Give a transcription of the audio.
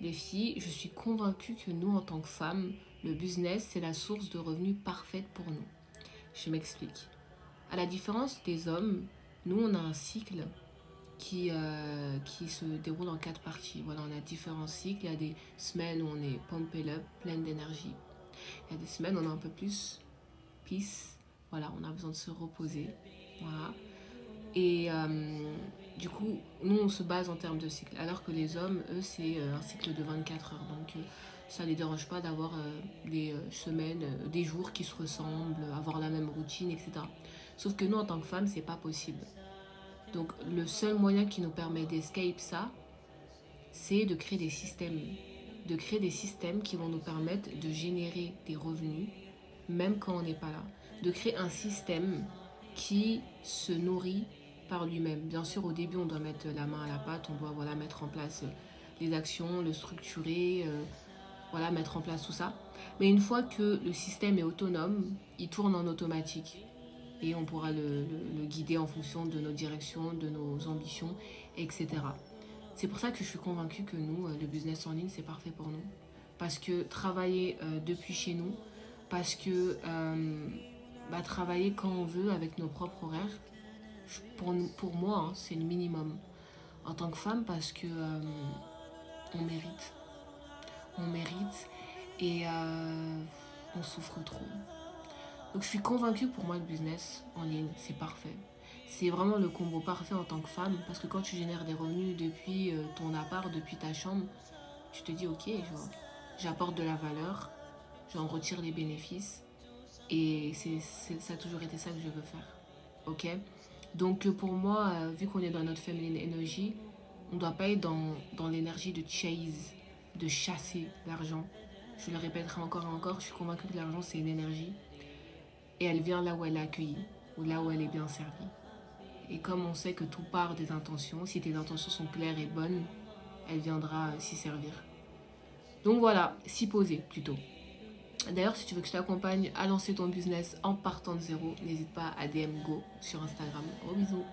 Les filles, je suis convaincue que nous, en tant que femmes, le business, c'est la source de revenus parfaite pour nous. Je m'explique. À la différence des hommes, nous, on a un cycle qui se déroule en 4 parties. Voilà, on a différents cycles. Il y a des semaines où on est pumped up, pleine d'énergie. Il y a des semaines où on est un peu plus peace. Voilà, on a besoin de se reposer. Voilà. Et du coup, nous, on se base en termes de cycle. Alors que les hommes, eux, c'est un cycle de 24 heures. Donc, ça ne les dérange pas d'avoir des semaines, des jours qui se ressemblent, avoir la même routine, etc. Sauf que nous, en tant que femmes, c'est pas possible. Donc, le seul moyen qui nous permet d'escape ça, c'est de créer des systèmes. De créer des systèmes qui vont nous permettre de générer des revenus, même quand on n'est pas là. De créer un système qui se nourrit par lui-même. Bien sûr, au début, on doit mettre la main à la pâte, on doit voilà, mettre en place les actions, le structurer, voilà, mettre en place tout ça. Mais une fois que le système est autonome, il tourne en automatique. Et on pourra le guider en fonction de nos directions, de nos ambitions, etc. C'est pour ça que je suis convaincue que nous, le business en ligne, c'est parfait pour nous. Parce que travailler depuis chez nous, parce que travailler quand on veut avec nos propres horaires, pour moi, hein, c'est le minimum. En tant que femme, parce que on mérite. On mérite et on souffre trop. Donc je suis convaincue, pour moi, le business en ligne, c'est parfait. C'est vraiment le combo parfait en tant que femme, parce que quand tu génères des revenus depuis ton appart, depuis ta chambre, tu te dis ok, genre, j'apporte de la valeur, j'en retire les bénéfices, et ça a toujours été ça que je veux faire. Ok. Donc pour moi, vu qu'on est dans notre féminine énergie, on ne doit pas être dans l'énergie de chase, de chasser l'argent. Je le répéterai encore et encore, je suis convaincue que l'argent c'est une énergie et elle vient là où elle est accueillie ou là où elle est bien servie. Et comme on sait que tout part des intentions, si tes intentions sont claires et bonnes, elle viendra s'y servir. Donc voilà, s'y poser plutôt. D'ailleurs, si tu veux que je t'accompagne à lancer ton business en partant de zéro, n'hésite pas à DM Go sur Instagram. Gros bisous.